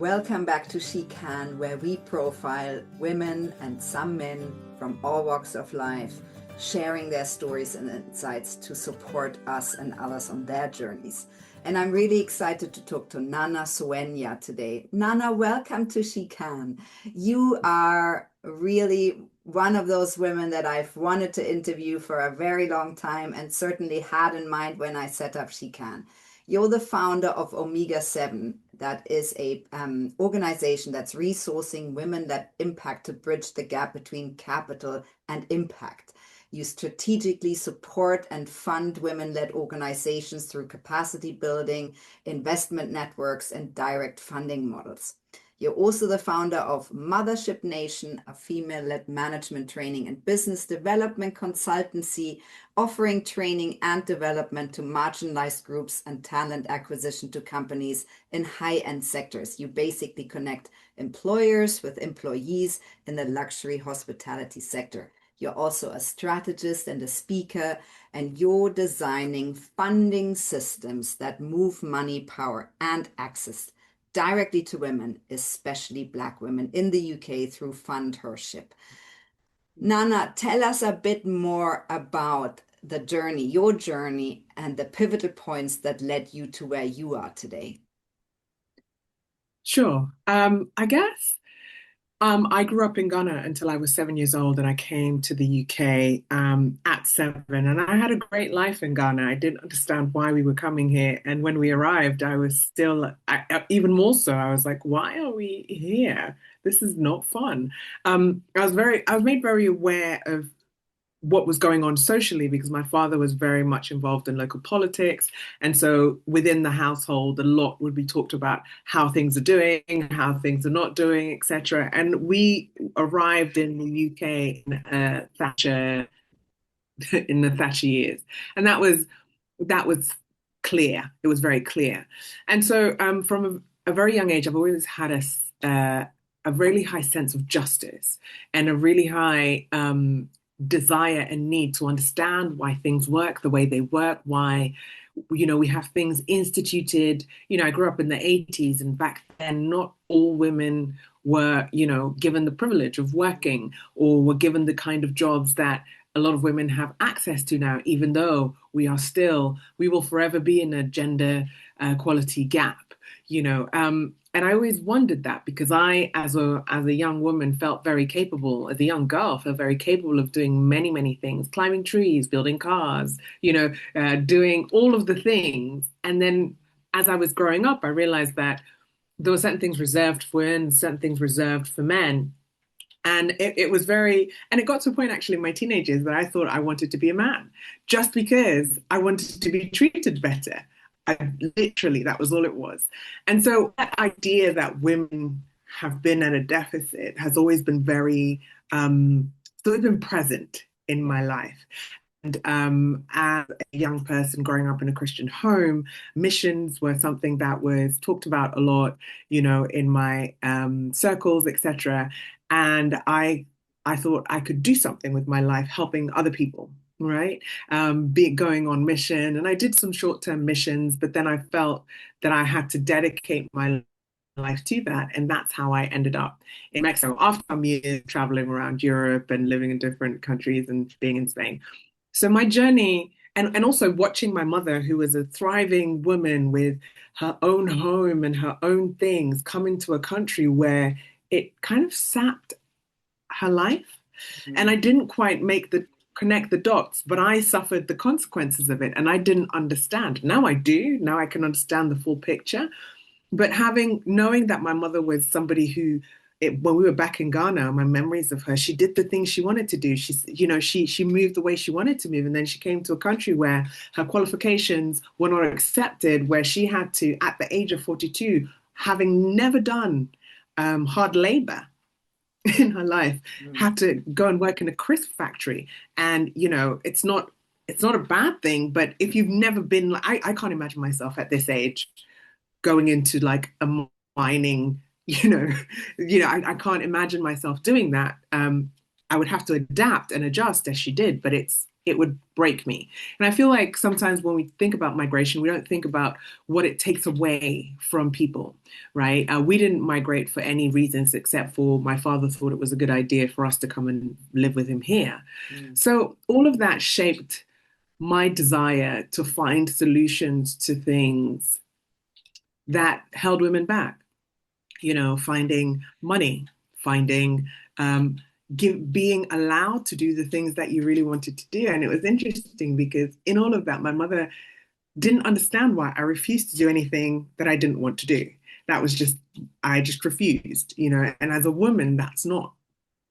Welcome back to WeCan, where we profile women and some men from all walks of life, sharing their stories and insights to support us and others on their journeys. And I'm really excited to talk to Nanna Soenya today. Nanna, welcome to WeCan. You are really one of those women that I've wanted to interview for a very long time and certainly had in mind when I set up WeCan. You're the founder of OmegaSeven. That is a organization that's resourcing women that impact to bridge the gap between capital and impact. You strategically support and fund women-led organizations through capacity building, investment networks, and direct funding models. You're also the founder of Mothership Nation, a female-led management training and business development consultancy, offering training and development to marginalized groups and talent acquisition to companies in high-end sectors. You basically connect employers with employees in the luxury hospitality sector. You're also a strategist and a speaker, and you're designing funding systems that move money, power, and access directly to women, especially Black women in the UK through fundhership. Nanna, tell us a bit more about the journey, your journey, and the pivotal points that led you to where you are today. Sure. I guess I grew up in Ghana until I was 7 years old, and I came to the UK at 7. And I had a great life in Ghana. I didn't understand why we were coming here. And when we arrived, I was still, even more so, I was like, why are we here? This is not fun. I was made very aware of what was going on socially because my father was very much involved in local politics. And so within the household, a lot would be talked about how things are doing, how things are not doing, etc. And we arrived in the UK in Thatcher in the Thatcher years. And that was clear. It was very clear. And so from a very young age, I've always had a really high sense of justice and a really high desire and need to understand why things work the way they work, why, we have things instituted. I grew up in the 80s, and back then, not all women were, given the privilege of working or were given the kind of jobs that a lot of women have access to now, even though we will forever be in a gender equality gap, and I always wondered that because I, as a young woman, felt very capable, as a young girl, felt very capable of doing many, many things, climbing trees, building cars, doing all of the things. And then as I was growing up, I realized that there were certain things reserved for women, certain things reserved for men. And it got to a point actually in my teenagers that I thought I wanted to be a man just because I wanted to be treated better. Literally, that was all it was. And so that idea that women have been at a deficit has always been present in my life. And as a young person growing up in a Christian home, missions were something that was talked about a lot, in my circles, etc. And I thought I could do something with my life, helping other people. Right. Going on mission. And I did some short-term missions, but then I felt that I had to dedicate my life to that. And that's how I ended up in Mexico after some years traveling around Europe and living in different countries and being in Spain. So my journey, and also watching my mother, who was a thriving woman with her own home and her own things, come into a country where it kind of sapped her life. Mm-hmm. And I didn't quite connect the dots, but I suffered the consequences of it and I didn't understand. Now I do. Now I can understand the full picture. But knowing that my mother was somebody who, when we were back in Ghana, my memories of her, she did the things she wanted to do. She moved the way she wanted to move. And then she came to a country where her qualifications were not accepted, where she had to, at the age of 42, having never done hard labor in her life, had to go and work in a crisp factory. And, it's not a bad thing, but if you've never been, I can't imagine myself at this age going into like a mining, I can't imagine myself doing that. I would have to adapt and adjust as she did, but it would break me. And I feel like sometimes when we think about migration, we don't think about what it takes away from people, right? We didn't migrate for any reasons except for my father thought it was a good idea for us to come and live with him here. Mm. So all of that shaped my desire to find solutions to things that held women back, finding money, finding being allowed to do the things that you really wanted to do. And it was interesting because in all of that, my mother didn't understand why I refused to do anything that I didn't want to do. That was just, I just refused, and as a woman, that's not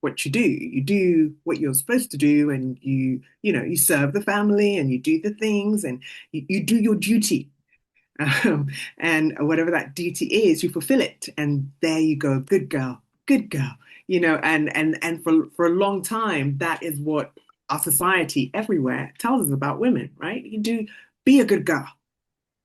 what you do. You do what you're supposed to do, and you serve the family and you do the things and you do your duty. And whatever that duty is, you fulfill it. And there you go, good girl, and for a long time, that is what our society everywhere tells us about women, right? Be a good girl,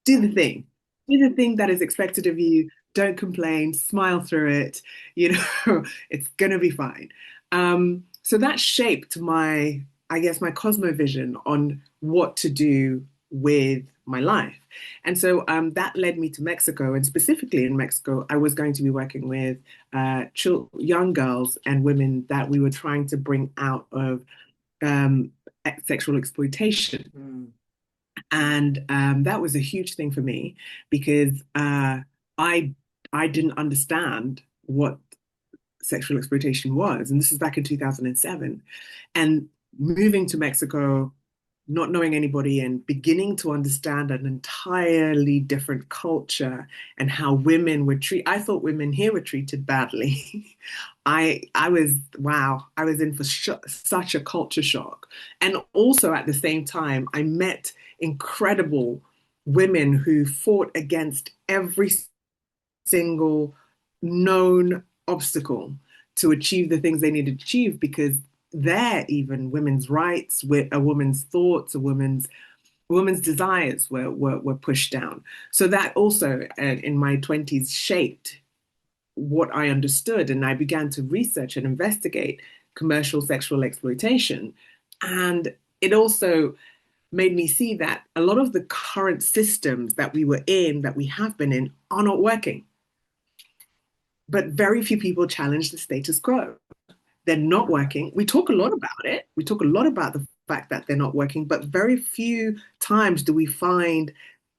do the thing, do the thing that is expected of you. Don't complain, smile through it, it's gonna be fine. So that shaped I guess, my cosmovision on what to do with my life. And so that led me to Mexico. And specifically in Mexico, I was going to be working with young girls and women that we were trying to bring out of um, sexual exploitation. Mm. And that was a huge thing for me because I I didn't understand what sexual exploitation was. And this is back in 2007. And moving to Mexico, not knowing anybody and beginning to understand an entirely different culture and how women were treated. I thought women here were treated badly. I was, wow, I was in for such a culture shock. And also at the same time, I met incredible women who fought against every single known obstacle to achieve the things they needed to achieve because there even women's rights, a woman's thoughts, a woman's desires were pushed down. So that also in my 20s shaped what I understood, and I began to research and investigate commercial sexual exploitation. And it also made me see that a lot of the current systems that we were in, that we have been in, are not working. But very few people challenge the status quo. They're not working. We talk a lot about it. We talk a lot about the fact that they're not working, but very few times do we find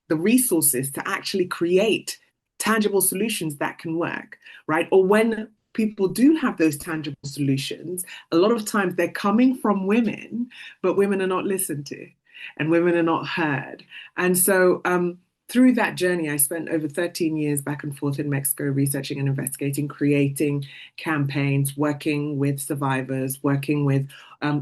the resources to actually create tangible solutions that can work, right? Or when people do have those tangible solutions, a lot of times they're coming from women, but women are not listened to and women are not heard. And so through that journey, I spent over 13 years back and forth in Mexico, researching and investigating, creating campaigns, working with survivors, working with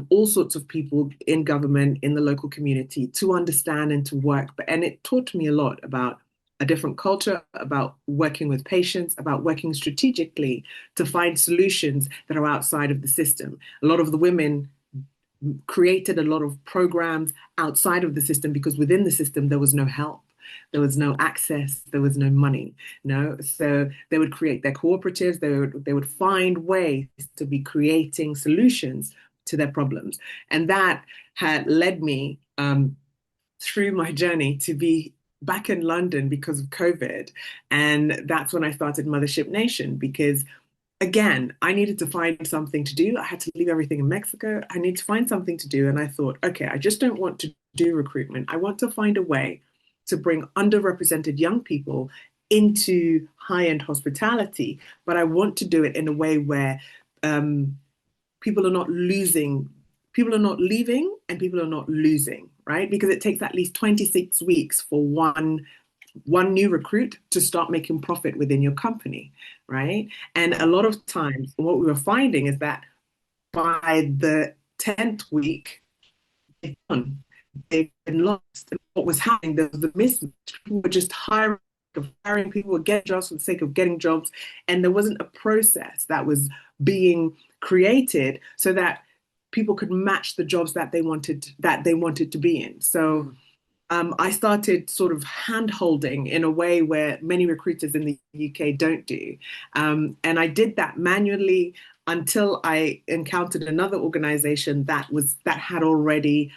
all sorts of people in government, in the local community to understand and to work. And it taught me a lot about a different culture, about working with patients, about working strategically to find solutions that are outside of the system. A lot of the women created a lot of programs outside of the system because within the system there was no help. There was no access, there was no money, so they would create their cooperatives, they would find ways to be creating solutions to their problems. And that had led me through my journey to be back in London because of COVID. And that's when I started Mothership Nation because again, I needed to find something to do. I had to leave everything in Mexico. I need to find something to do. And I thought, okay, I just don't want to do recruitment. I want to find a way to bring underrepresented young people into high-end hospitality, but I want to do it in a way where people are not losing, people are not leaving, and people are not losing, right? Because it takes at least 26 weeks for one new recruit to start making profit within your company, right? And a lot of times, what we were finding is that by the 10th week, they've gone. They've been lost. And what was happening, there was a mismatch. People were just hiring people, were getting jobs for the sake of getting jobs. And there wasn't a process that was being created so that people could match the jobs that they wanted to be in. So I started sort of hand holding in a way where many recruiters in the UK don't do. And I did that manually. until I encountered another organization that had already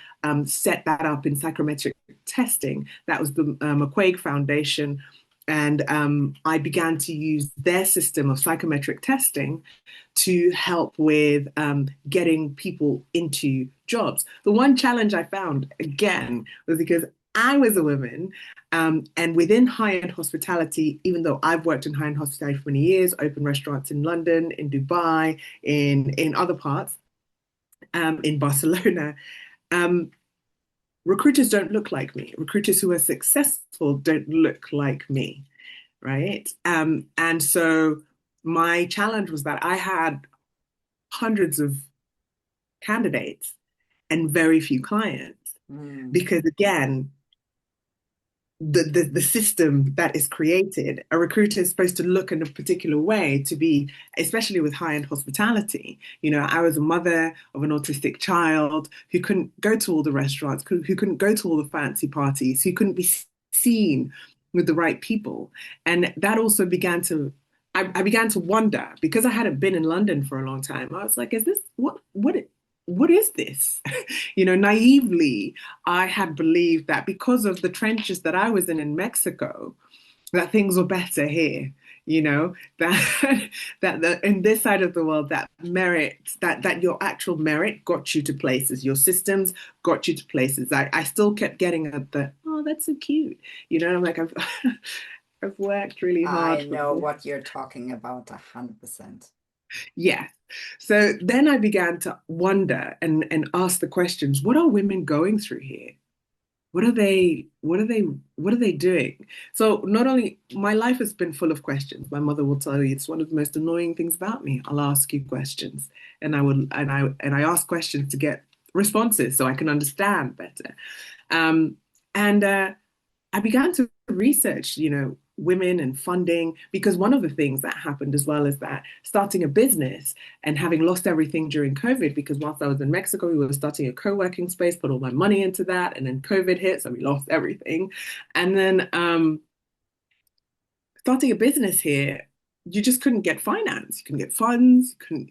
set that up in psychometric testing. That was the McQuaig Foundation. And I began to use their system of psychometric testing to help with getting people into jobs. The one challenge I found, again, was because I was a woman, and within high-end hospitality, even though I've worked in high-end hospitality for many years, opened restaurants in London, in Dubai, in other parts, in Barcelona, um, recruiters don't look like me. Recruiters who are successful don't look like me, right? And so my challenge was that I had hundreds of candidates and very few clients Mm. because, again, the system that is created, a recruiter is supposed to look in a particular way to be, especially with high-end hospitality. You know, I was a mother of an autistic child who couldn't go to all the restaurants, who couldn't go to all the fancy parties, who couldn't be seen with the right people. And that also began to, I began to wonder, because I hadn't been in London for a long time. I was like, is this, what is this? You know, naively, I had believed that because of the trenches that I was in Mexico, that things were better here. You know, that in this side of the world, that merit, that your actual merit got you to places, your systems got you to places. I still kept getting at the, oh, that's so cute. You know, I'm like, I've worked really hard I for know this. what you're talking about 100%. Yeah. So then I began to wonder and ask the questions, what are women going through here? What are they doing? So not only my life has been full of questions. My mother will tell you it's one of the most annoying things about me. I'll ask you questions and I ask questions to get responses so I can understand better. Um, and I began to research, you know, women and funding, because one of the things that happened as well is that starting a business and having lost everything during COVID, because whilst I was in Mexico, we were starting a co-working space, put all my money into that, and then COVID hit, so we lost everything. And then starting a business here, you just couldn't get finance, you couldn't get funds, couldn't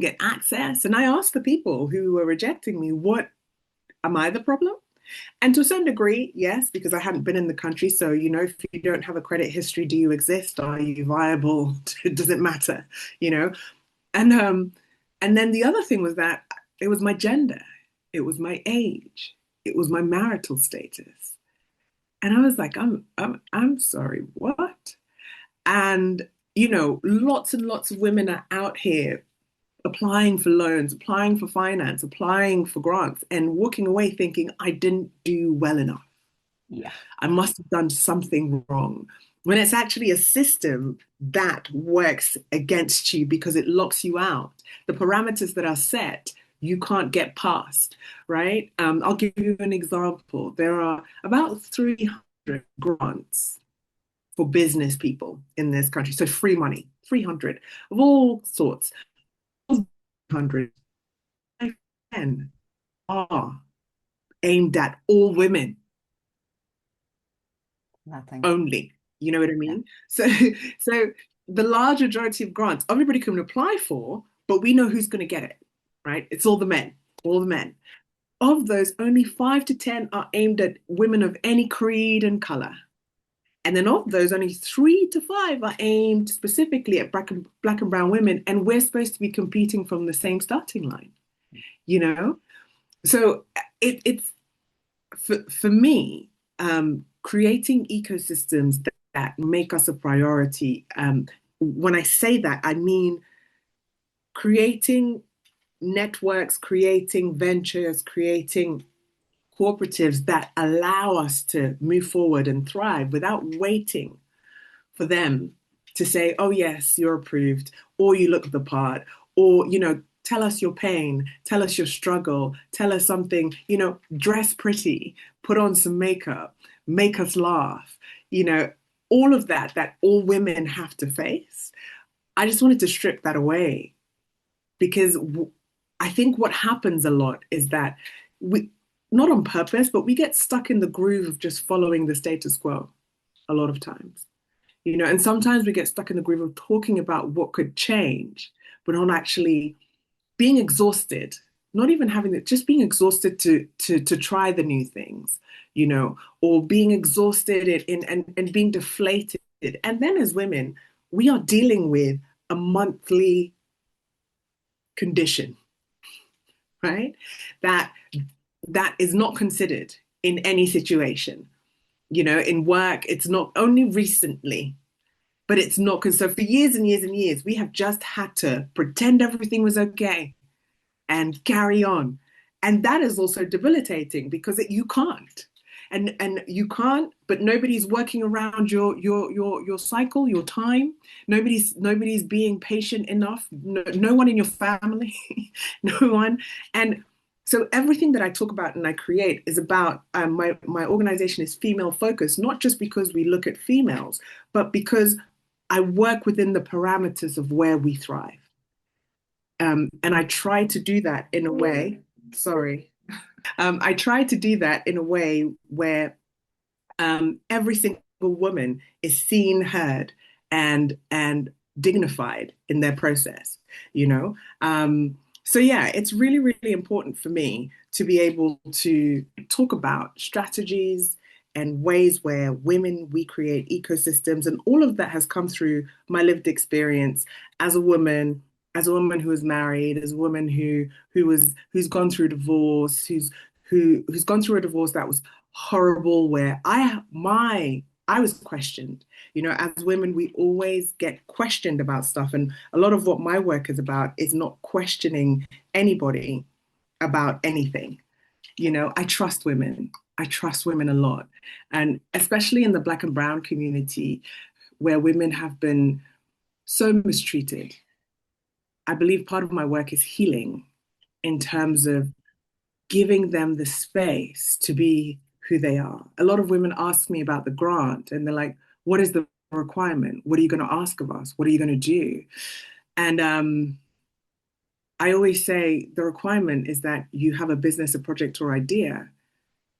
get access. And I asked the people who were rejecting me, what am I the problem? And to a certain degree, yes, because I hadn't been in the country. So, you know, if you don't have a credit history, do you exist? Are you viable? Does it matter? You know? And then the other thing was that it was my gender, it was my age, it was my marital status. And I was like, I'm sorry, what? And, you know, lots and lots of women are out here applying for loans, applying for finance, applying for grants, and walking away thinking, I didn't do well enough. Yeah. I must have done something wrong. When it's actually a system that works against you because it locks you out. The parameters that are set, you can't get past, right? I'll give you an example. There are about 300 grants for business people in this country. So free money, 300 of all sorts. 100 are aimed at all women Nothing. only. You know what I Yeah. mean? So, so the large majority of grants everybody can apply for, but we know who's going to get it, right? It's all the men, all the men. Of those, only 5 to 10 are aimed at women of any creed and color. And then of those, only 3 to 5 are aimed specifically at black and brown women. And we're supposed to be competing from the same starting line, you know? So it's for me, creating ecosystems that make us a priority. When I say that, I mean creating networks, creating ventures, creating cooperatives that allow us to move forward and thrive without waiting for them to say, oh, yes, you're approved, or you look the part, or, you know, tell us your pain, tell us your struggle, tell us something, you know, dress pretty, put on some makeup, make us laugh, you know, all of that, that all women have to face. I just wanted to strip that away because I think what happens a lot is that we, not on purpose, but we get stuck in the groove of just following the status quo a lot of times, you know, and sometimes we get stuck in the groove of talking about what could change, but on actually being exhausted, not even having it, just being exhausted to try the new things, or being exhausted and being deflated. And then as women, we are dealing with a monthly condition, right? That that is not considered in any situation. In work, it's not only recently, but it's not because so for years and years and years, we have just had to pretend everything was okay and carry on. And that is also debilitating because you can't. And you can't, but nobody's working around your cycle, your time. Nobody's being patient enough. No one in your family, no one. And so everything that I talk about and I create is about my organization is female focused, not just because we look at females, but because I work within the parameters of where we thrive. And I try to do that in a way, sorry, I try to do that in a way where every single woman is seen, heard, and dignified in their process, you know? So yeah, it's really, really important for me to be able to talk about strategies and ways where women, we create ecosystems, and all of that has come through my lived experience as a woman, who is married, as a woman who's gone through divorce, who's gone through a divorce that was horrible, where I was questioned. As women, we always get questioned about stuff. And a lot of what my work is about is not questioning anybody about anything. I trust women. I trust women a lot. And especially in the Black and Brown community, where women have been so mistreated, I believe part of my work is healing in terms of giving them the space to be who they are. A lot of women ask me about the grant and they're like, what is the requirement? What are you going to ask of us? What are you going to do? And I always say the requirement is that you have a business, a project, or idea,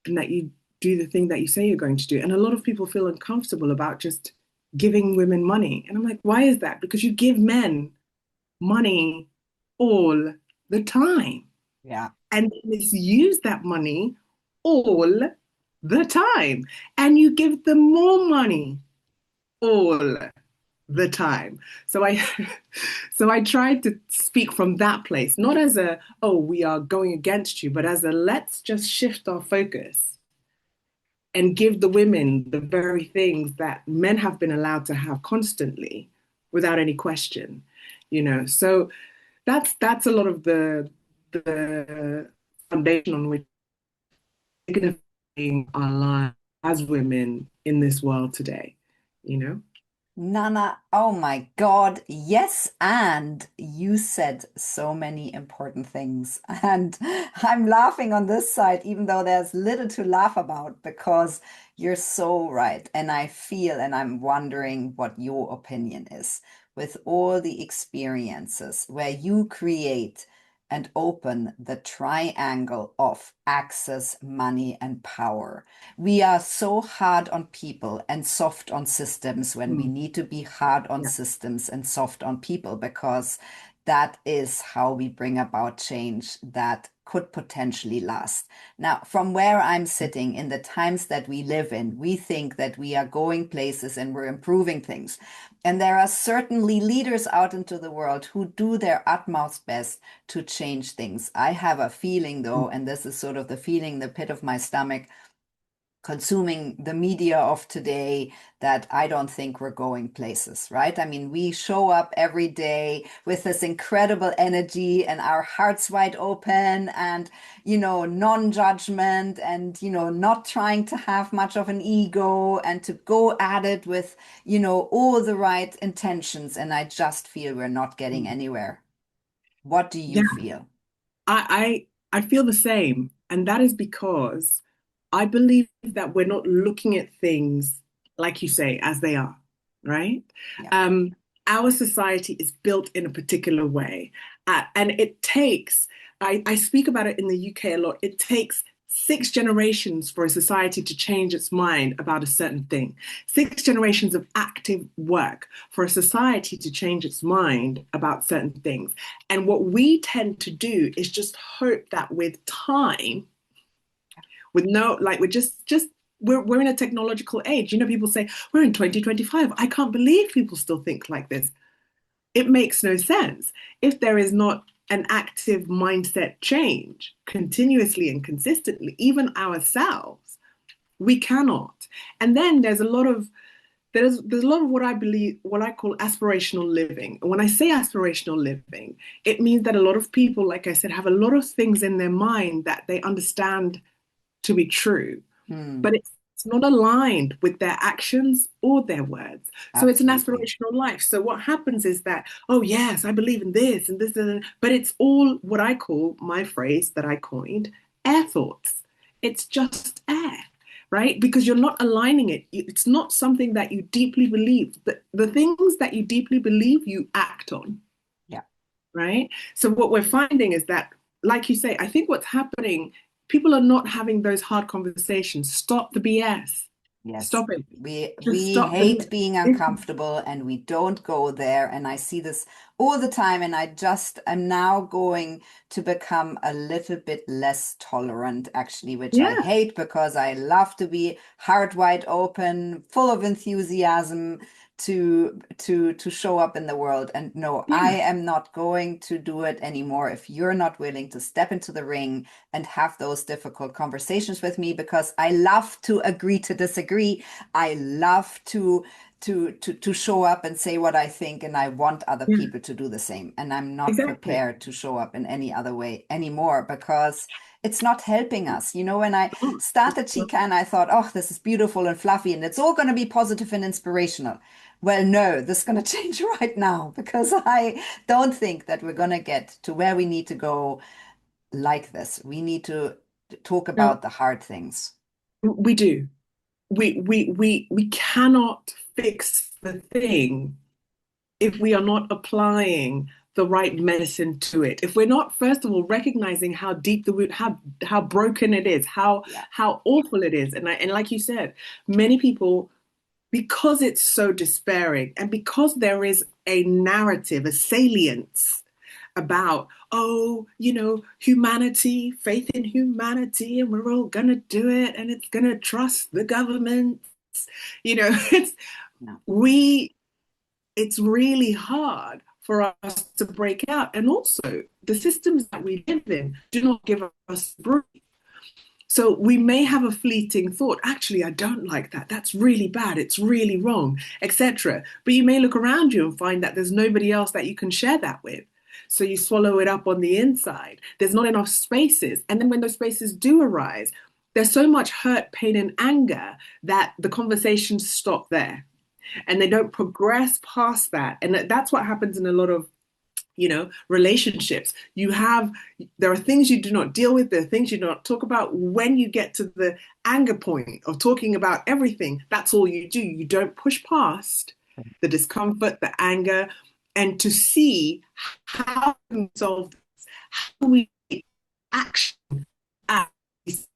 and that you do the thing that you say you're going to do. And a lot of people feel uncomfortable about just giving women money. And I'm like, why is that? Because you give men money all the time. Yeah. And misuse that money all the time. And you give them more money all the time. So I so I tried to speak from that place, not as a, oh, we are going against you, but as a let's just shift our focus and give the women the very things that men have been allowed to have constantly without any question. So that's a lot of the foundation on which dignifying our lives as women in this world today, you know? Nana, oh my God, yes, and you said so many important things. And I'm laughing on this side, even though there's little to laugh about, because you're so right. And I feel, and I'm wondering what your opinion is with all the experiences where you create and open the triangle of access, money, and power. We are so hard on people and soft on systems when we Mm, need to be hard on yeah. systems and soft on people, because that is how we bring about change that could potentially last. Now, from where I'm sitting in the times that we live in, we think that we are going places and we're improving things. And there are certainly leaders out into the world who do their utmost best to change things. I have a feeling, Mm, though, and this is sort of the feeling in the pit of my stomach, consuming the media of today, that I don't think we're going places, right? I mean, we show up every day with this incredible energy and our hearts wide open and, non-judgment and, not trying to have much of an ego and to go at it with, all the right intentions. And I just feel we're not getting mm. anywhere. What do Yeah, you feel? I feel the same. And that is because I believe that we're not looking at things, like you say, as they are, right? Yeah. Um, our society is built in a particular way. And I speak about it in the UK a lot, it takes 6 generations for a society to change its mind about a certain thing, 6 generations of active work for a society to change its mind about certain things. And what we tend to do is just hope that with time, with no, like we're in a technological age. You know, people say we're in 2025. I can't believe people still think like this. It makes no sense if there is not an active mindset change continuously and consistently, even ourselves. We cannot. And then there's a lot of what I believe, what I call aspirational living. And when I say aspirational living, it means that a lot of people, like I said, have a lot of things in their mind that they understand to be true, but it's not aligned with their actions or their words. So it's an Absolutely. aspirational life. So what happens is that, oh yes, I believe in this and this, and but it's all what I call, my phrase that I coined, air thoughts. It's just air, right? Because you're not aligning it. It's not something that you deeply believe. The things that you deeply believe, you act on, Yeah. right? So what we're finding is that, like you say, I think what's happening, people are not having those hard conversations. Stop the BS. Yes, Stop it. Just we stop the hate being BS. uncomfortable and we don't go there. And I see this all the time. And I just am now going to become a little bit less tolerant, actually, which I Yeah, hate because I love to be heart wide open, full of enthusiasm to show up in the world. And no, I yeah, am not going to do it anymore if you're not willing to step into the ring and have those difficult conversations with me, because I love to agree to disagree. I love to show up and say what I think, and I want other yeah, people to do the same. And I'm not exactly. prepared to show up in any other way anymore because it's not helping us. You know, when I Oh, started WeCan, I thought, oh, this is beautiful and fluffy, and it's all going to be positive and inspirational. Well, no, this is going to change right now because I don't think that we're going to get to where we need to go like this. We need to talk no, about the hard things. we do. We cannot fix the thing if we are not applying the right medicine to it. If we're not, first of all, recognizing how deep the root, how broken it is, Yeah. how awful it is. And like you said, many people, because it's so despairing and because there is a narrative, a salience about, oh, humanity, faith in humanity, and we're all gonna do it, and it's gonna trust the government. It's No. we it's really hard for us to break out. And also, the systems that we live in do not give us breath. So we may have a fleeting thought, actually, I don't like that. That's really bad. It's really wrong, etc. But you may look around you and find that there's nobody else that you can share that with. So you swallow it up on the inside. There's not enough spaces. And then when those spaces do arise, there's so much hurt, pain, and anger that the conversations stop there and they don't progress past that. And that's what happens in a lot of relationships. There are things you do not deal with, there are things you do not talk about. When you get to the anger point of talking about everything, that's all you do. You don't push past the discomfort, the anger, and to see how we solve this, how we action at this.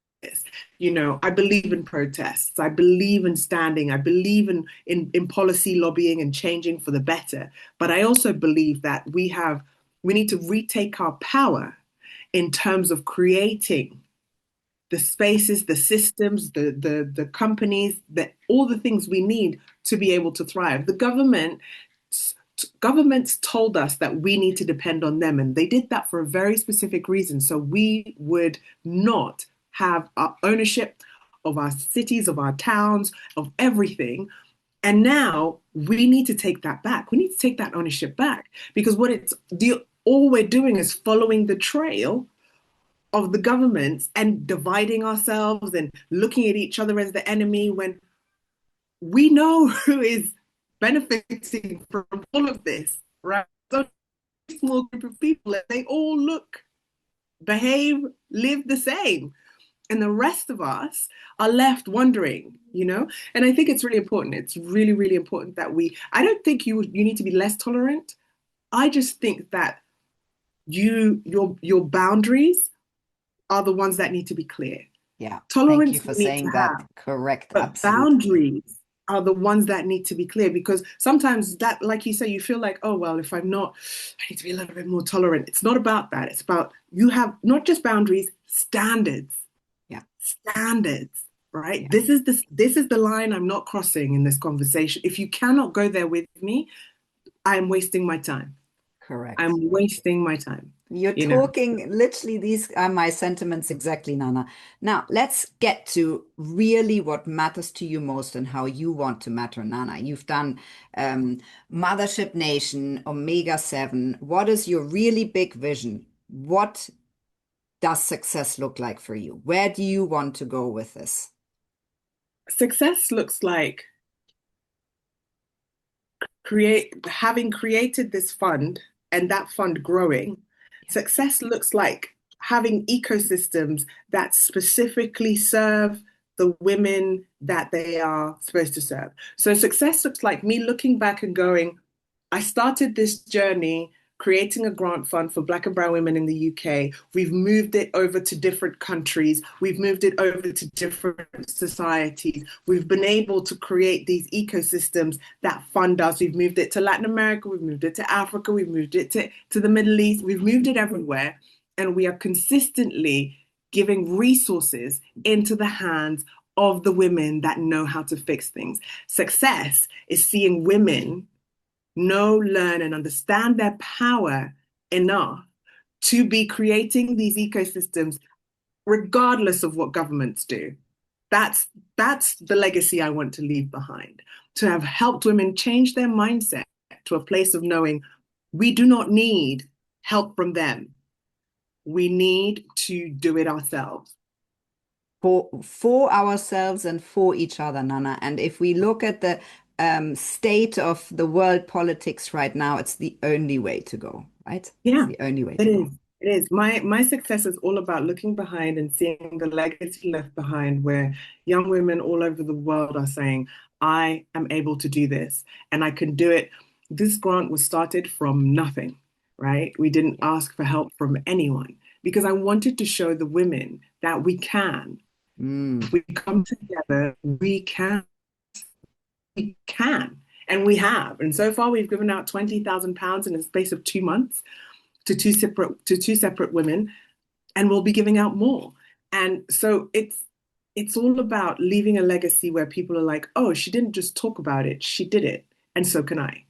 I believe in protests. I believe in standing. I believe in policy lobbying and changing for the better. But I also believe that we need to retake our power in terms of creating the spaces, the systems, the companies, all the things we need to be able to thrive. The governments told us that we need to depend on them, and they did that for a very specific reason. So we would not have our ownership of our cities, of our towns, of everything. And now we need to take that back. We need to take that ownership back because all we're doing is following the trail of the governments and dividing ourselves and looking at each other as the enemy when we know who is benefiting from all of this, right? So a small group of people, and they all behave, live the same. And the rest of us are left wondering. And I think it's really important. It's really, really important that I don't think you need to be less tolerant. I just think that your boundaries are the ones that need to be clear. Yeah. Thank you Tolerance for we need to saying that. have, Correct. but Absolutely. boundaries are the ones that need to be clear because sometimes that, like you say, you feel like, oh, well, if I'm not, I need to be a little bit more tolerant. It's not about that. It's about you have not just boundaries, standards, Yeah. standards, right? Yeah. This is the line I'm not crossing in this conversation. If you cannot go there with me, I'm wasting my time. Correct. I'm wasting my time, You're you know. talking literally, these are my sentiments exactly, Nana. Now, let's get to really what matters to you most and how you want to matter, Nana. You've done um, Mothership Nation, OmegaSeven. What is your really big vision? What does success look like for you? Where do you want to go with this? Success looks like having created this fund and that fund growing. Success looks like having ecosystems that specifically serve the women that they are supposed to serve. So success looks like me looking back and going, I started this journey creating a grant fund for Black and Brown women in the UK. We've moved it over to different countries. We've moved it over to different societies. We've been able to create these ecosystems that fund us. We've moved it to Latin America. We've moved it to Africa. We've moved it to the Middle East. We've moved it everywhere. And we are consistently giving resources into the hands of the women that know how to fix things. Success is seeing women know, learn, and understand their power enough to be creating these ecosystems, regardless of what governments do. That's that's the legacy I want to leave behind. To have helped women change their mindset to a place of knowing we do not need help from them. We need to do it ourselves. For ourselves and for each other, Nana. And if we look at the state of the world politics right now, it's the only way to go, right? It's Yeah, the only way it to is. go. It is. My success is all about looking behind and seeing the legacy left behind where young women all over the world are saying, I am able to do this and I can do it. This grant was started from nothing, right? We didn't ask for help from anyone because I wanted to show the women that we can. If Mm, we come together, we can, and we have. And so far, we've given out £20,000 in the space of 2 months to two separate women, and we'll be giving out more. And so it's all about leaving a legacy where people are like, oh, she didn't just talk about it, she did it, and so can I,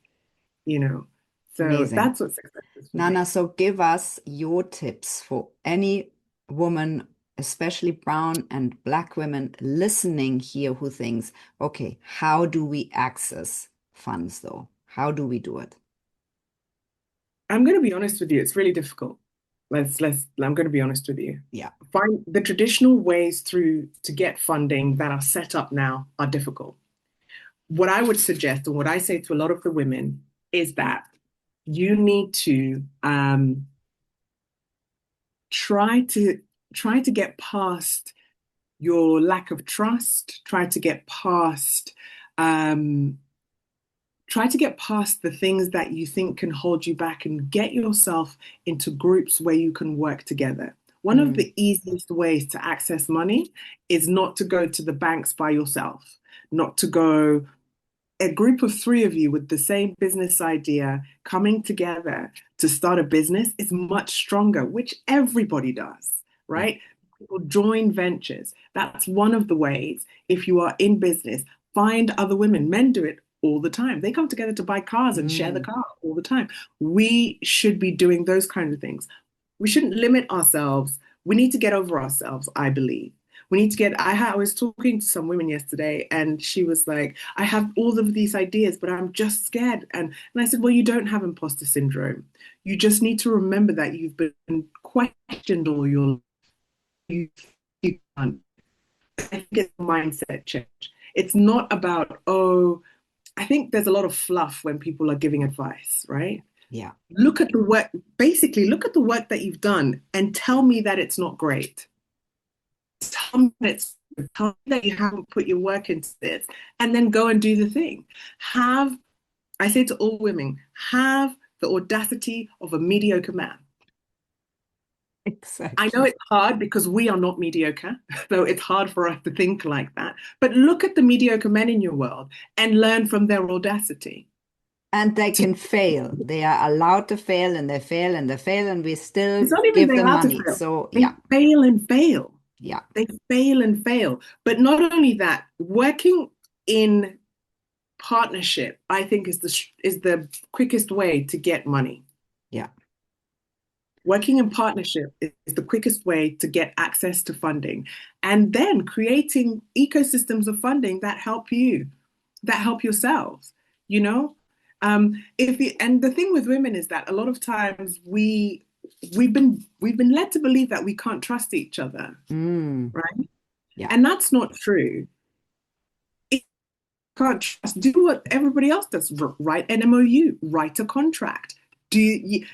you know. So amazing. that's what success is for Nana, me. so give us your tips for any woman, especially brown and black women listening here who thinks, okay, how do we access funds though? How do we do it? I'm going to be honest with you, it's really difficult. I'm going to be honest with you. Yeah. Find the traditional ways through to get funding that are set up now are difficult. What I would suggest, and what I say to a lot of the women, is that you need to try to try to get past your lack of trust. Um, try to get past the things that you think can hold you back, and get yourself into groups where you can work together. One of Mm, the easiest ways to access money is not to go to the banks by yourself, not to go a group of three of you with the same business idea coming together to start a business is much stronger, which everybody does, yeah. right? People join ventures. That's one of the ways. If you are in business, find other women. Men do it all the time. They come together to buy cars and share the Mm, car all the time. We should be doing those kinds of things. We shouldn't limit ourselves. We need to get over ourselves, I believe. We need to get, I was talking to some women yesterday and she was like, I have all of these ideas, but I'm just scared. And I said, well, you don't have imposter syndrome. You just need to remember that you've been questioned all your life. You can't. I think it's a mindset change. It's not about, oh, I think there's a lot of fluff when people are giving advice, right? yeah. Look at the work, basically, look at the work that you've done and tell me that it's not great. Tell me that tell me that you haven't put your work into this, and then go and do the thing. Have, I say to all women, have the audacity of a mediocre man. I know Exactly. it's hard because we are not mediocre, so it's hard for us to think like that. But look at the mediocre men in your world and learn from their audacity. And they To- can fail. They are allowed to fail and they fail and they fail, and we still It's not even give they're them allowed to money. fail. So, They yeah, fail and fail. yeah, They fail and fail. But not only that, working in partnership, I think, is the quickest way to get money. yeah, Working in partnership is the quickest way to get access to funding, and then creating ecosystems of funding that help you, that help yourselves, you know? If you, and the thing with women is that a lot of times we've been led to believe that we can't trust each other, mm, right? yeah, And that's not true. If you can't trust, do what everybody else does, write an MOU, write a contract. Do you,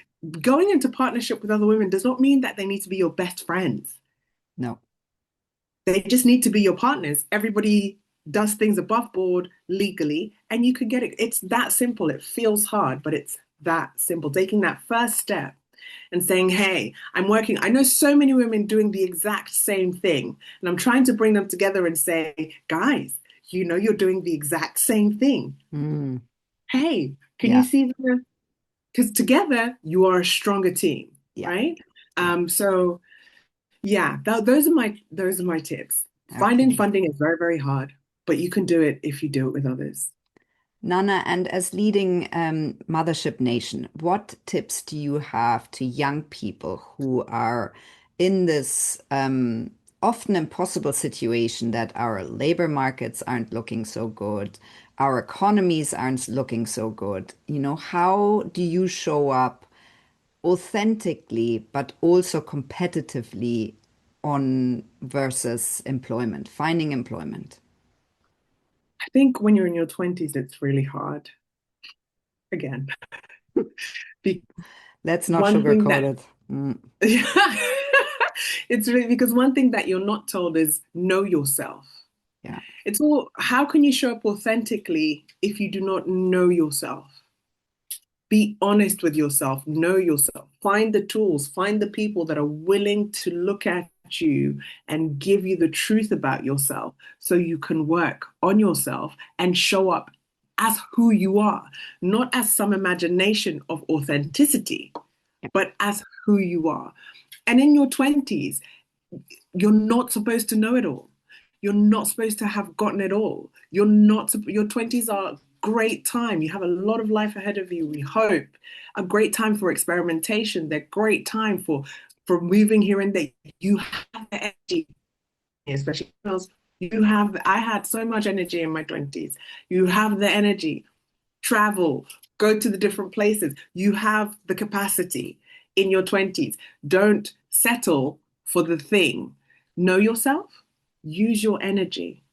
going into partnership with other women does not mean that they need to be your best friends. no, They just need to be your partners. Everybody does things above board legally, and you can get it. It's that simple. It feels hard, but it's that simple. Taking that first step and saying, hey, I'm working. I know so many women doing the exact same thing, and I'm trying to bring them together and say, guys, you know, you're doing the exact same thing. mm, Hey, can you yeah, see the, because together you are a stronger team, yeah, right? yeah, So yeah, those are my tips. Finding okay. funding is very, very hard, but you can do it if you do it with others. Nana, and as leading Mothership Nation, what tips do you have to young people who are in this often impossible situation that our labor markets aren't looking so good, our economies aren't looking so good? You know, how do you show up authentically, but also competitively on versus employment, finding employment? I think when you're in your 20s, it's really hard. Again, Be- Let's not one thing sugarcoat that it. Mm, it's really because one thing that you're not told is know yourself. yeah. It's all, how can you show up authentically if you do not know yourself? Be honest with yourself, know yourself, find the tools, find the people that are willing to look at you and give you the truth about yourself so you can work on yourself and show up as who you are, not as some imagination of authenticity, but as who you are. And in your 20s, you're not supposed to know it all. You're not supposed to have gotten it all. You're not, your 20s are a great time. You have a lot of life ahead of you, we hope. A great time for experimentation. They're great time for moving here and there. You have the energy, especially girls. You have, I had so much energy in my 20s. You have the energy, travel, go to the different places. You have the capacity in your 20s. Don't settle for the thing. Know yourself, use your energy.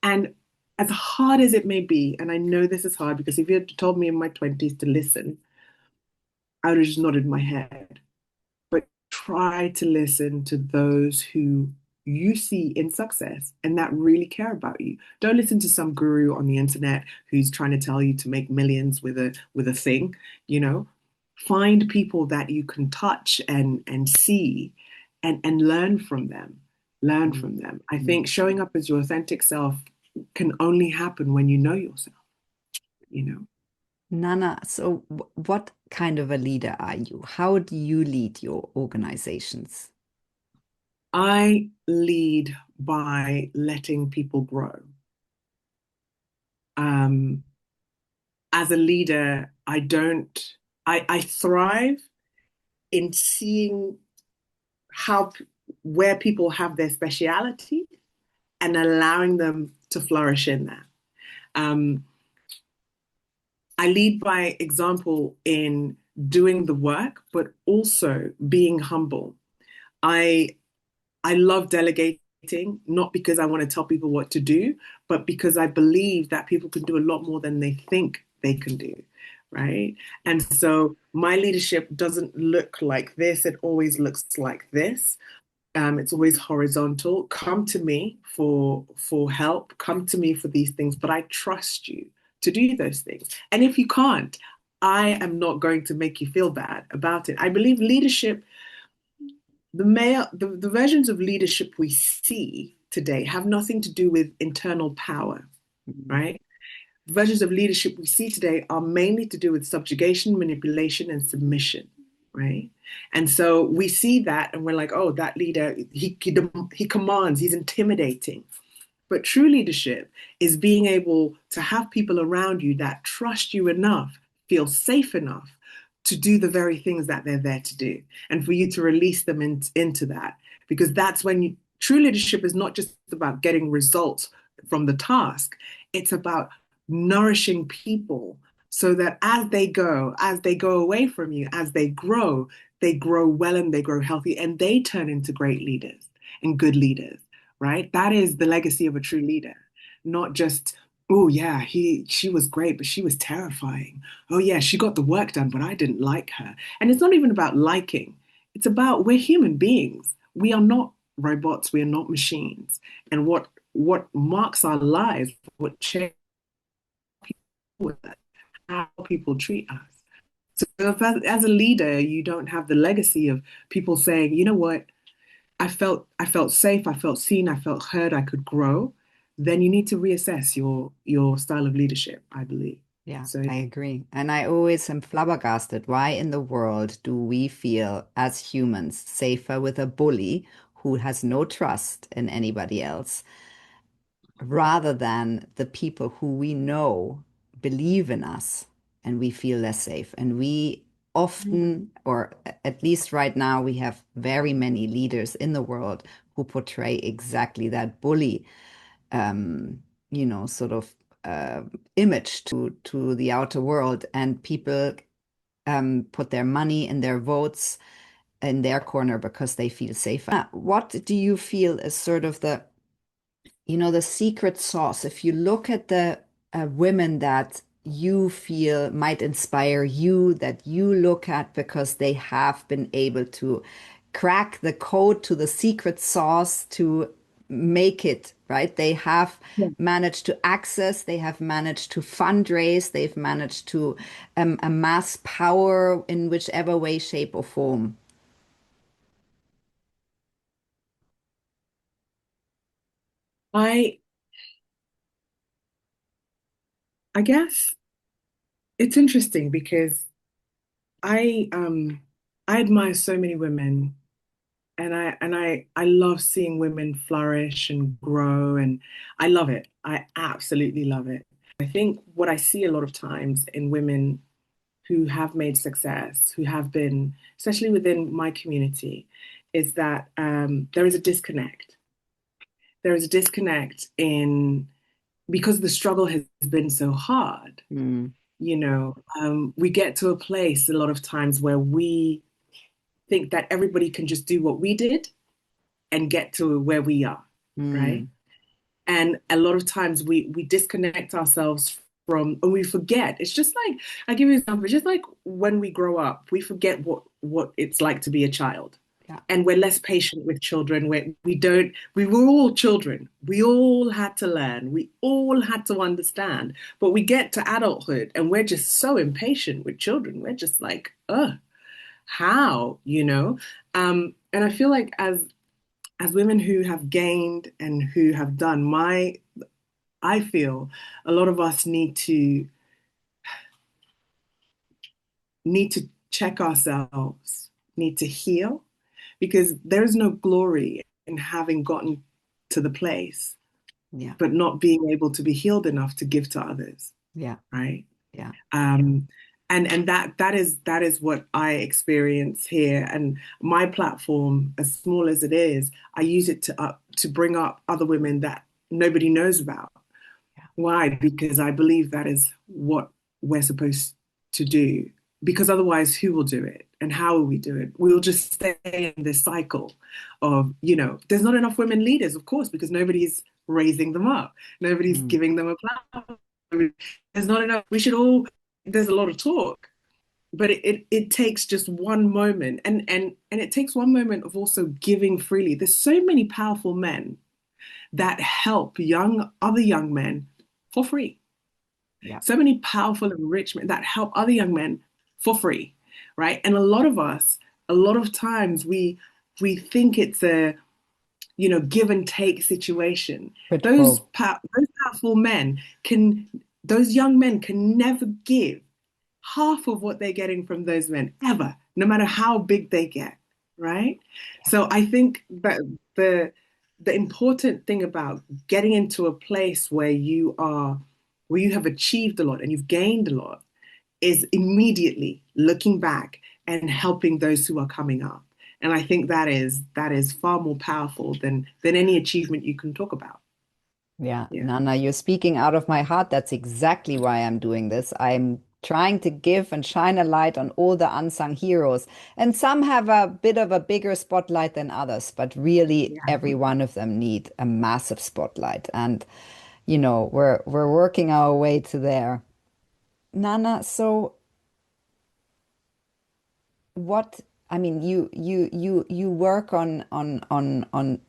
And as hard as it may be, and I know this is hard because if you had told me in my 20s to listen, I would have just nodded my head. But try to listen to those who you see in success and that really care about you. Don't listen to some guru on the internet who's trying to tell you to make millions with a thing, you know. Find people that you can touch and see and learn from them. Learn Mm, from them. I mm. think showing up as your authentic self can only happen when you know yourself, you know. Nana, so what kind of a leader are you? How do you lead your organizations? I lead by letting people grow. Um, as a leader, I thrive in seeing how, where people have their speciality and allowing them to flourish in that. Um, I lead by example in doing the work, but also being humble. I I love delegating, not because I want to tell people what to do, but because I believe that people can do a lot more than they think they can do. Right. And so my leadership doesn't look like this. It always looks like this. It's always horizontal. Come to me for help. Come to me for these things, but I trust you to do those things. And if you can't, I am not going to make you feel bad about it. I believe leadership the versions of leadership we see today have nothing to do with internal power, Mm. right? The versions of leadership we see today are mainly to do with subjugation, manipulation, and submission, right? And so we see that and we're like, oh, that leader, he commands, he's intimidating. But true leadership is being able to have people around you that trust you enough, feel safe enough to do the very things that they're there to do, and for you to release them into that. Because that's when true leadership is not just about getting results from the task, it's about nourishing people so that as they go away from you, as they grow well and they grow healthy and they turn into great leaders and good leaders, right? That is the legacy of a true leader, not just, oh yeah, she was great, but she was terrifying. Oh yeah, she got the work done, but I didn't like her. And it's not even about liking. It's about we're human beings. We are not robots, we are not machines. And what marks our lives, what changes with us, how people treat us. So if as a leader, you don't have the legacy of people saying, you know what, I felt safe, I felt seen, I felt heard, I could grow, then you need to reassess your style of leadership, I believe. Yeah, So I agree. And I always am flabbergasted. Why in the world do we feel as humans safer with a bully who has no trust in anybody else rather than the people who we know believe in us and we feel less safe? And we often, or at least right now, we have very many leaders in the world who portray exactly that bully um, sort of image to the outer world, and people put their money and their votes in their corner because they feel safer. What do you feel is sort of the secret sauce? If you look at the women that you feel might inspire you, that you look at because they have been able to crack the code to the secret sauce to make it, right? They have yeah. managed to access, they have managed to fundraise, they've managed to amass power in whichever way, shape, or form. I I guess it's interesting because I um I admire so many women, and I love seeing women flourish and grow, and I love it. I absolutely love it. I think what I see a lot of times in women who have made success, who have been, especially within my community, is that there is a disconnect. There is a disconnect in because the struggle has been so hard. Mm, We get to a place a lot of times where we think that everybody can just do what we did and get to where we are, right? mm, And a lot of times we disconnect ourselves from, and we forget. It's just like, I give you an example, just like when we grow up, we forget what it's like to be a child. yeah. And we're less patient with children. We were all children. We all had to learn. We all had to understand. But we get to adulthood and we're just so impatient with children. We're just like, how, And I feel like as women who have gained and who have done, I feel a lot of us need to check ourselves, need to heal, because there is no glory in having gotten to the place, Yeah. but not being able to be healed enough to give to others, Yeah. right? Yeah. Um, and that is what I experience here. And my platform, as small as it is, I use it to bring up other women that nobody knows about. Yeah. Why? Because I believe that is what we're supposed to do. Because otherwise, who will do it? And how will we do it? We'll just stay in this cycle of, there's not enough women leaders, of course, because nobody's raising them up. Nobody's Mm, giving them a platform. There's not enough. There's a lot of talk, but it takes just one moment. And it takes one moment of also giving freely. There's so many powerful men that help other young men for free. yeah. So many powerful and rich men that help other young men for free, right? And a lot of times we we think it's a, give and take situation. Quid Those pro. those powerful men can, those young men can never give half of what they're getting from those men ever, no matter how big they get, right? So I think that the the important thing about getting into a place where you have achieved a lot and you've gained a lot is immediately looking back and helping those who are coming up. And I think that is far more powerful than any achievement you can talk about. Yeah, Yeah. Nana, you're speaking out of my heart. That's exactly why I'm doing this. I'm trying to give and shine a light on all the unsung heroes. And some have a bit of a bigger spotlight than others, but really Yeah. every one of them need a massive spotlight. And, we're working our way to there. Nana, so what I mean, you work on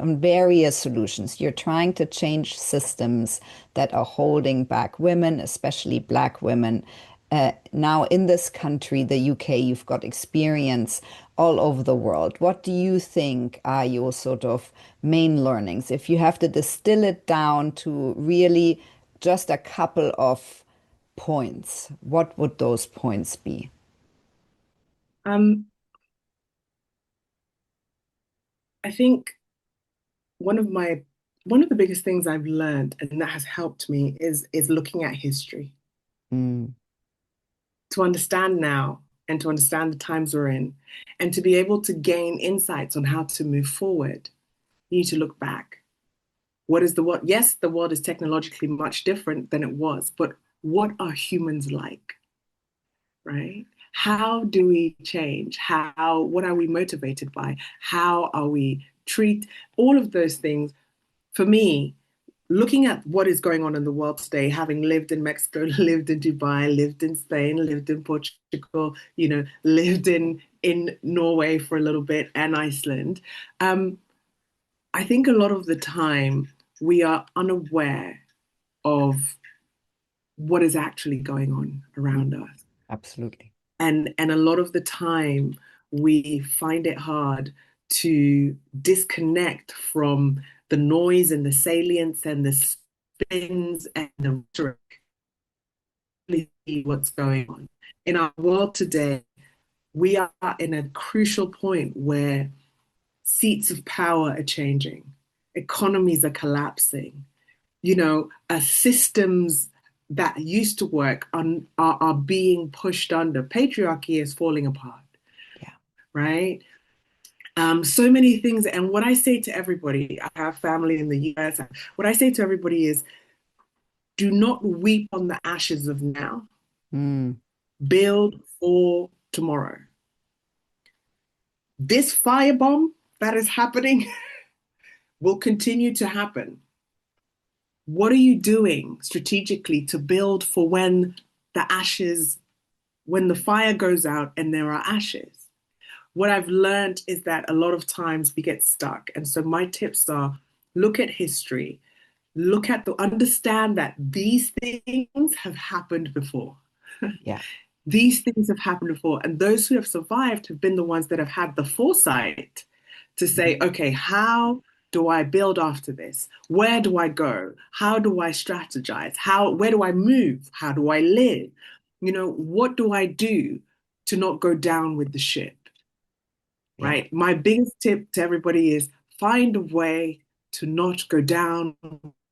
various solutions. You're trying to change systems that are holding back women, especially Black women. Now in this country, the UK, you've got experience all over the world. What do you think are your sort of main learnings? If you have to distill it down to really just a couple of points, what would those points be? Um, I think one of my one of the biggest things I've learned and that has helped me is looking at history Mm, to understand now and to understand the times we're in and to be able to gain insights on how to move forward. You need to look back. What is the world? Yes, the world is technologically much different than it was, but what are humans like, right? How do we change? What are we motivated by? How are we treat all of those things? For me, looking at what is going on in the world today, having lived in Mexico, lived in Dubai, lived in Spain, lived in Portugal, lived in Norway for a little bit and Iceland, I think a lot of the time we are unaware of what is actually going on mm, around us. absolutely. And a lot of the time we find it hard to disconnect from the noise and the salience and the spins and the rhetoric, really see what's going on. In our world today, we are in a crucial point where seats of power are changing, economies are collapsing, systems that used to work are being pushed under. Patriarchy is falling apart, Yeah. right? So many things. And what I say to everybody, I have family in the US, what I say to everybody is do not weep on the ashes of now, Mm, build for tomorrow. This firebomb that is happening will continue to happen. What are you doing strategically to build for when the fire goes out and there are ashes? What I've learned is that a lot of times we get stuck. And so my tips are look at history, understand that these things have happened before. yeah. These things have happened before. And those who have survived have been the ones that have had the foresight to say, Mhm. okay, how do I build after this? Where do I go? How do I strategize? Where do I move? How do I live? What do I do to not go down with the ship? Yeah. Right? My biggest tip to everybody is find a way to not go down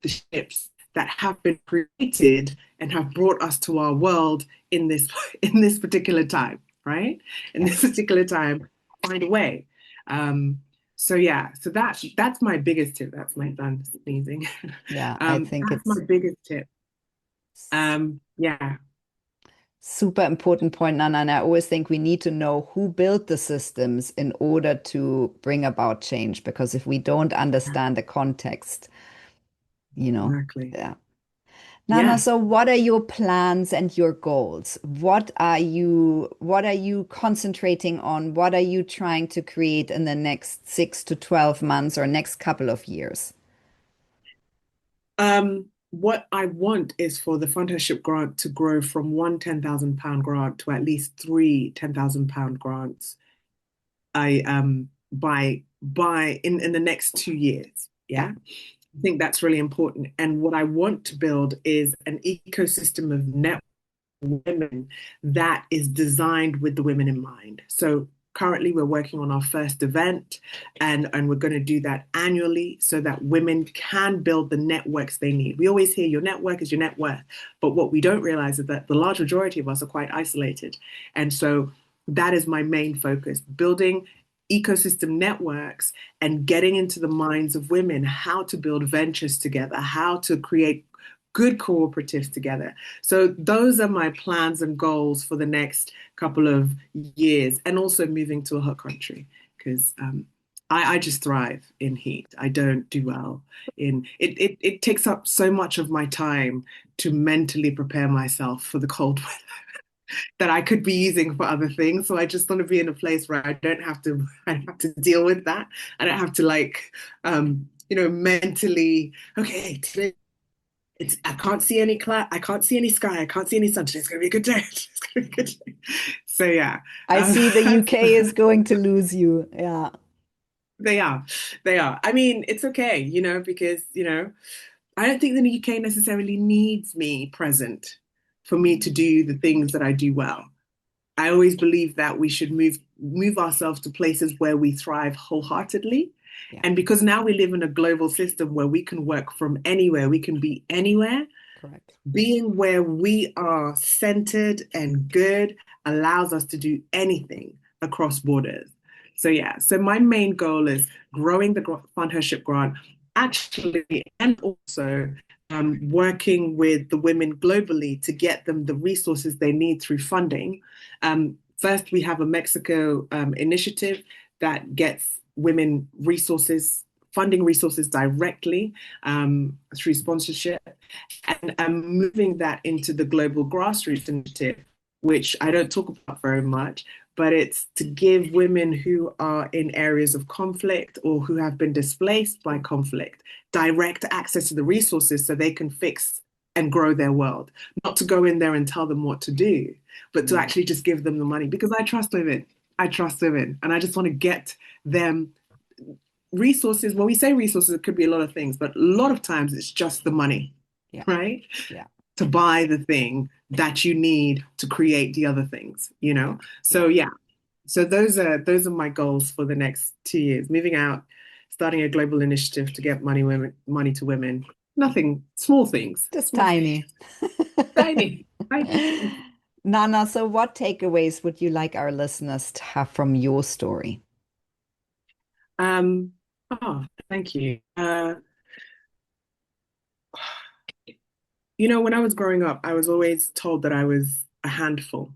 the ships that have been created and have brought us to our world in this in this particular time, right? In Yeah. this particular time, find a way. Um, so yeah, so that's my biggest tip. That's my son sneezing. Yeah. I think That's my it's biggest tip. Yeah, super important point, Nana. And I always think we need to know who built the systems in order to bring about change. Because if we don't understand the context, you know, exactly. yeah. Nana, Yeah. so what are your plans and your goals? What are you concentrating on? What are you trying to create in the next 6 to 12 months or next couple of years? What I want is for the frontership grant to grow from one £10,000 grant to at least three £10,000 grants. I by in the next 2 years. Yeah. Yeah. I think that's really important. And what I want to build is an ecosystem of network women that is designed with the women in mind. So currently we're working on our first event and we're going to do that annually so that women can build the networks they need. We always hear your network is your net worth, but what we don't realize is that the large majority of us are quite isolated. And so that is my main focus, building ecosystem networks and getting into the minds of women how to build ventures together, how to create good cooperatives together. So those are my plans and goals for the next couple of years, and also moving to a hot country because I just thrive in heat. I don't do well in it. It takes up so much of my time to mentally prepare myself for the cold weather that I could be using for other things. So I just want to be in a place where I don't have to deal with that. I don't have to mentally, okay, today I can't see any cloud, I can't see any sky, I can't see any sun. Today's gonna be a good day. It's gonna be a good day. So yeah, I see the UK is going to lose you. Yeah. they are, they are. I mean, it's okay, because I don't think the UK necessarily needs me present for me to do the things that I do well. I always believe that we should move ourselves to places where we thrive wholeheartedly. Yeah. And because now we live in a global system where we can work from anywhere, we can be anywhere. Correct. Being where we are centered and good allows us to do anything across borders. So yeah, so my main goal is growing the fundhership grant, actually, and also working with the women globally to get them the resources they need through funding. First, we have a Mexico initiative that gets women funding resources directly through sponsorship, and moving that into the global grassroots initiative, which I don't talk about very much, but it's to give women who are in areas of conflict or who have been displaced by conflict direct access to the resources so they can fix and grow their world. Not to go in there and tell them what to do, but to actually just give them the money because I trust women. I trust women, and I just want to get them resources. When we say resources, it could be a lot of things, but a lot of times it's just the money, Yeah. right? Yeah. To buy the thing that you need to create the other things, So yeah. So those are my goals for the next 2 years. Moving out, starting a global initiative to get money to women. Nothing, small things. Just Small tiny. tiny, tiny. Nanna, so what takeaways would you like our listeners to have from your story? Thank you. When I was growing up, I was always told that I was a handful.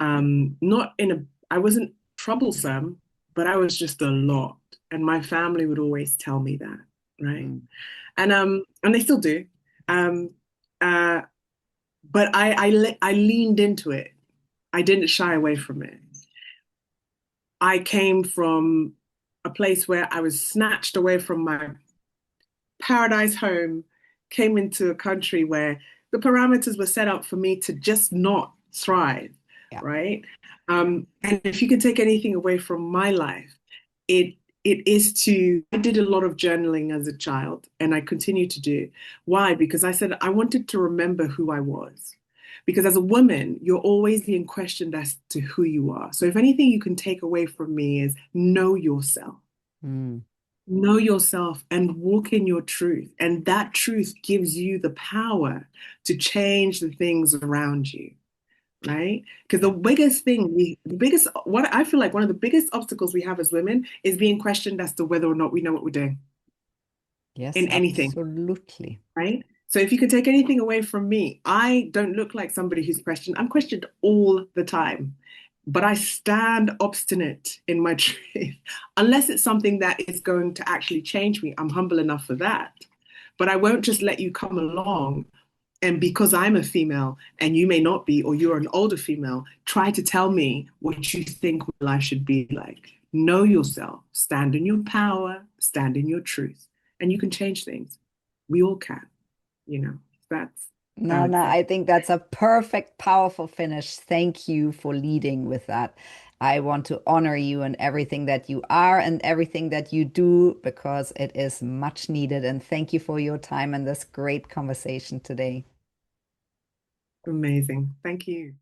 Not in a, I wasn't troublesome, but I was just a lot. And my family would always tell me that, right? Mm. And they still do. Um, uh, but I leaned into it. I didn't shy away from it. I came from a place where I was snatched away from my paradise home, came into a country where the parameters were set up for me to just not thrive, Yeah. right? And if you can take anything away from my life, it I did a lot of journaling as a child, and I continue to do. Why? Because I said I wanted to remember who I was. Because as a woman, you're always being questioned as to who you are. So if anything you can take away from me is know yourself. Mm. Know yourself and walk in your truth. And that truth gives you the power to change the things around you, right? Because what I feel like one of the biggest obstacles we have as women is being questioned as to whether or not we know what we're doing Yes, in anything, absolutely. right? So if you could take anything away from me, I don't look like somebody who's questioned. I'm questioned all the time, but I stand obstinate in my truth. Unless it's something that is going to actually change me, I'm humble enough for that. But I won't just let you come along and because I'm a female and you may not be, or you're an older female, try to tell me what you think my life should be like. Know yourself, stand in your power, stand in your truth, and you can change things. We all can, you know. That's Nanna, I think that's a perfect, powerful finish. Thank you for leading with that. I want to honor you and everything that you are and everything that you do because it is much needed. And thank you for your time and this great conversation today. Amazing. Thank you.